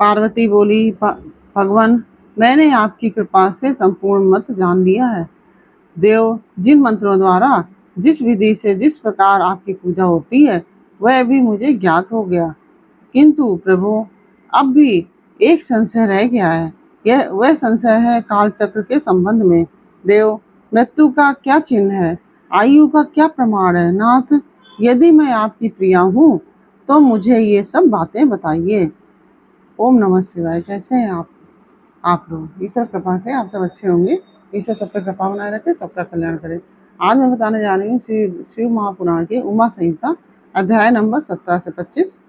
पार्वती बोली, भगवान, मैंने आपकी कृपा से संपूर्ण मत जान लिया है। देव, जिन मंत्रों द्वारा, जिस विधि से, जिस प्रकार आपकी पूजा होती है, वह भी मुझे ज्ञात हो गया। किंतु प्रभु, अब भी एक संशय रह गया है। वह संशय है काल चक्र के संबंध में। देव, मृत्यु का क्या चिन्ह है? आयु का क्या प्रमाण है? नाथ, यदि मैं आपकी प्रिया हूँ तो मुझे ये सब बातें बताइए। ओम नमः शिवाय। कैसे हैं आप लोग? ईश्वर कृपा से आप सब अच्छे होंगे। ईश्वर सब पे कृपा बनाए रखे, सबका कल्याण करे। आज मैं बताने जा रही हूँ शिव महापुराण के उमा संहिता अध्याय नंबर 17 से 25।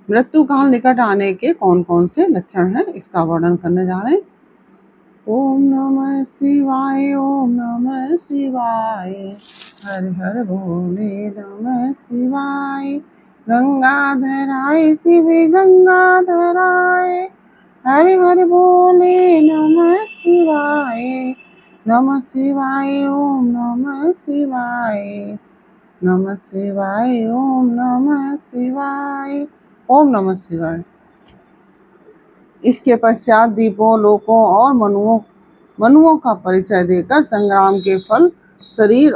मृत्यु काल निकट आने के कौन कौन से लक्षण हैं, इसका वर्णन करने जा रहे हैं। ओम नमः शिवाय, ओम नमः शिवाय, हर हर भोले नमः शिवाय। गंगाधराय शिव गंगाधराय, हरि हरि बोले नमः शिवाय। नमः शिवाय, ओम नमः शिवाय, नमः शिवाय, ओम नमः शिवाय, ओम नमः शिवाय। इसके पश्चात दीपों, लोकों और मनुओं का परिचय देकर संग्राम के फल, शरीर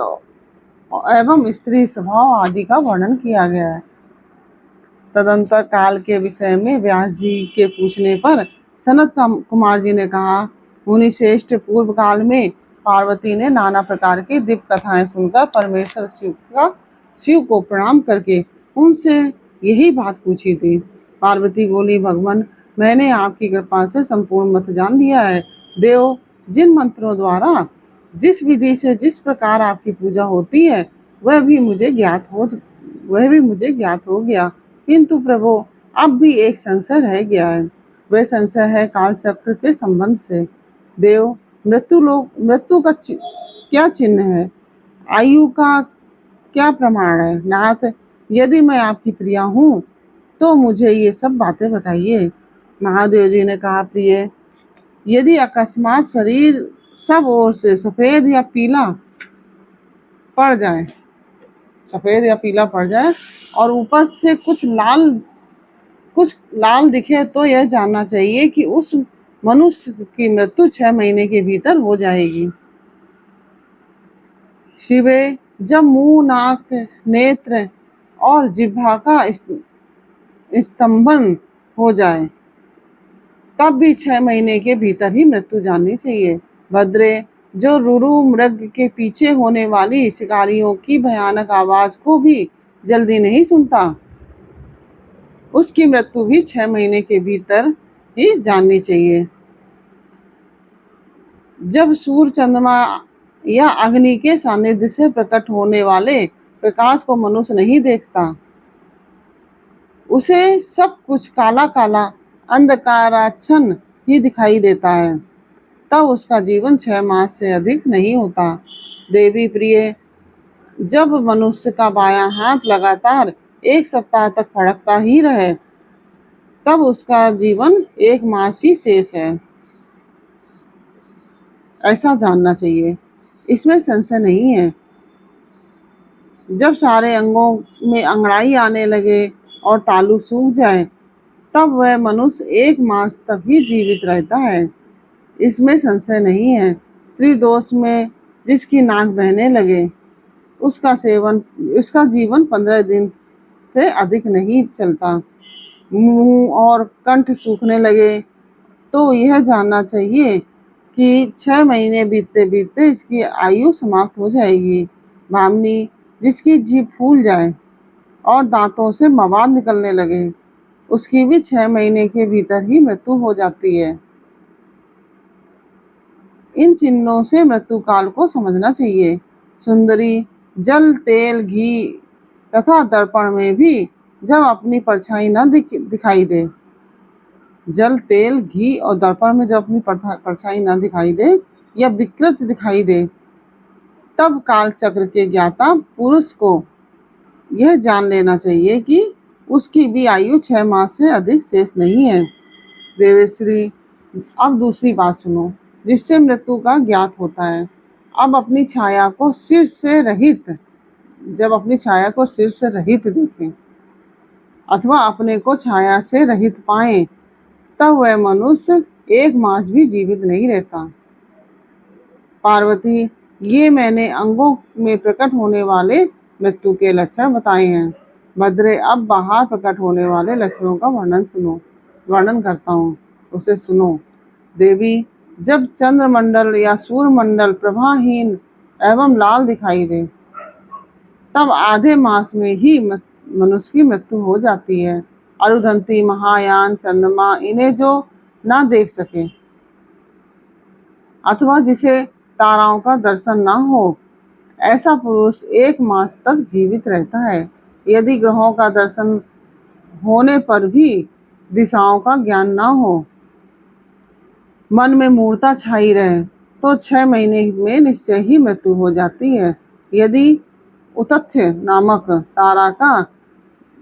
एवं स्त्री स्वभाव आदि का वर्णन किया गया है। तदंतर काल के विषय में व्यास जी के पूछने पर सनत कुमार जी ने कहा, मुनि श्रेष्ठ, पूर्व काल में पार्वती ने नाना प्रकार की दिव्य कथाएं सुनकर परमेश्वर शिव को प्रणाम करके उनसे यही बात पूछी थी। पार्वती बोली, भगवान, मैंने आपकी कृपा से संपूर्ण मत जान लिया है। देव, जिन मंत्रों द्वारा, जिस विधि से, जिस प्रकार आपकी पूजा होती है, वह भी मुझे ज्ञात हो गया। किंतु प्रभु, अब भी एक संशय रह गया है। वह संशय है काल चक्र के संबंध से। देव, मृत्यु का क्या चिन्ह है? आयु का क्या प्रमाण है? नाथ, यदि मैं आपकी प्रिया हूँ तो मुझे ये सब बातें बताइए। महादेव जी ने कहा, प्रिय, यदि अकस्मात शरीर सब ओर से सफेद या पीला पड़ जाए और ऊपर से कुछ लाल दिखे तो यह जानना चाहिए कि उस मनुष्य की मृत्यु 6 महीने के भीतर हो जाएगी। शिवे, जब मुंह, नाक, नेत्र और जिह्वा का स्तंभन हो जाए तब भी 6 महीने के भीतर ही मृत्यु जाननी चाहिए। भद्रे, जो रुरु मृग के पीछे होने वाली शिकारियों की भयानक आवाज को भी जल्दी नहीं सुनता, उसकी मृत्यु भी 6 महीने के भीतर ही जाननी चाहिए। जब सूर्य, चंद्रमा या अग्नि के सानिध्य से प्रकट होने वाले प्रकाश को मनुष्य नहीं देखता, उसे सब कुछ काला काला अंधकाराच्छन्न ही दिखाई देता है, तब उसका जीवन 6 मास से अधिक नहीं होता। देवी प्रिय, जब मनुष्य का बायां हाथ लगातार 1 सप्ताह तक फड़कता ही रहे, तब उसका जीवन 1 मास ही शेष है, ऐसा जानना चाहिए। इसमें संशय नहीं है। जब सारे अंगों में अंगड़ाई आने लगे और तालू सूख जाए, तब वह मनुष्य 1 मास तक ही जीवित रहता है, इसमें संशय नहीं है। त्रिदोष में जिसकी नाक बहने लगे, उसका जीवन 15 दिन से अधिक नहीं चलता। मुंह और कंठ सूखने लगे तो यह जानना चाहिए कि 6 महीने बीतते बीतते इसकी आयु समाप्त हो जाएगी। भामनी, जिसकी जीभ फूल जाए और दांतों से मवाद निकलने लगे, उसकी भी 6 महीने के भीतर ही मृत्यु हो जाती है। इन चिन्हों से मृत्यु काल को समझना चाहिए। सुंदरी, जल, तेल, घी तथा दर्पण में भी जब अपनी परछाई न दिखाई दे, जल, तेल, घी और दर्पण में जब अपनी परछाई न दिखाई दे या विकृत दिखाई दे, तब काल चक्र के ज्ञाता पुरुष को यह जान लेना चाहिए कि उसकी भी आयु 6 मास से अधिक शेष नहीं है। देवेश्वरी, अब दूसरी बात सुनो, जिससे मृत्यु का ज्ञात होता है। अब अपनी छाया को सिर से रहित देखें। अथवा अपने को छाया से रहित पाए, तब वह मनुष्य 1 मास भी जीवित नहीं रहता। पार्वती, ये मैंने अंगों में प्रकट होने वाले मृत्यु के लक्षण बताए हैं। भद्रे, अब बाहर प्रकट होने वाले लक्षणों का वर्णन करता हूँ, उसे सुनो। देवी, जब चंद्रमंडल या सूर्यमंडल प्रभाहीन एवं लाल दिखाई दे, तब आधे मास में ही मनुष्य की मृत्यु हो जाती है। अरुधंती, महायान, चंद्रमा, इन्हें जो ना देख सके अथवा जिसे ताराओं का दर्शन ना हो, ऐसा पुरुष 1 मास तक जीवित रहता है। यदि ग्रहों का दर्शन होने पर भी दिशाओं का ज्ञान ना हो, मन में मूर्ता छाई रहे, तो 6 महीने में निश्चय ही मृत्यु हो जाती है। यदि उतथ्य नामक तारा का,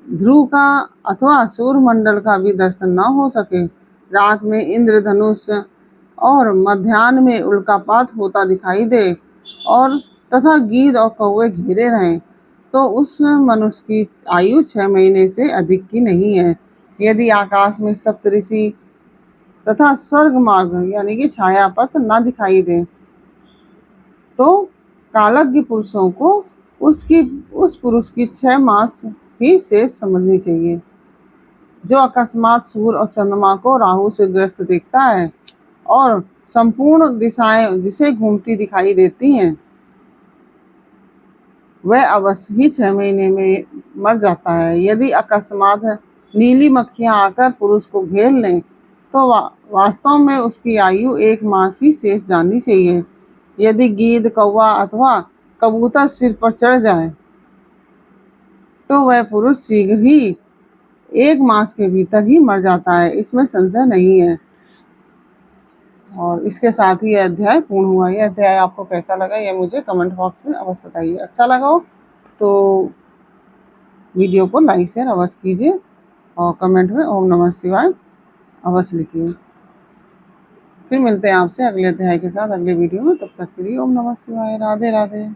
ध्रुव का अथवा सूर्यमंडल का भी दर्शन न हो सके, रात में इंद्रधनुष और मध्याह्न में उल्कापात होता दिखाई दे और तथा गीद और कौवे घेरे रहें, तो उस मनुष्य की आयु 6 महीने से अधिक की नहीं है। यदि आकाश में सप्तऋषि तथा स्वर्ग मार्ग यानी कि छाया पथ न दिखाई दे, तो कालज्ञ पुरुषों को उस पुरुष की 6 मास ही शेष समझनी चाहिए। जो अकस्मात सूर्य और चंद्रमा को राहु से ग्रस्त देखता है और संपूर्ण दिशाएं जिसे घूमती दिखाई देती हैं, वह अवश्य ही 6 महीने में मर जाता है। यदि अकस्मात नीली मक्खियां आकर पुरुष को घेर लें, तो वास्तव में उसकी आयु 1 मास ही शेष जाननी चाहिए। यदि गीद, कौवा अथवा कबूतर सिर पर चढ़ जाए, तो वह पुरुष शीघ्र ही 1 मास के भीतर ही मर जाता है, इसमें संशय नहीं है। और इसके साथ ही यह अध्याय पूर्ण हुआ। यह अध्याय आपको कैसा लगा, यह मुझे कमेंट बॉक्स में अवश्य बताइए। अच्छा लगा हो तो वीडियो को लाइक शेयर अवश्य कीजिए और कमेंट में ओम नमः शिवाय अवश्य लिखिए। फिर मिलते हैं आपसे अगले अध्याय के साथ अगले वीडियो में। तब तक के लिए ओम नमः शिवाय। राधे राधे।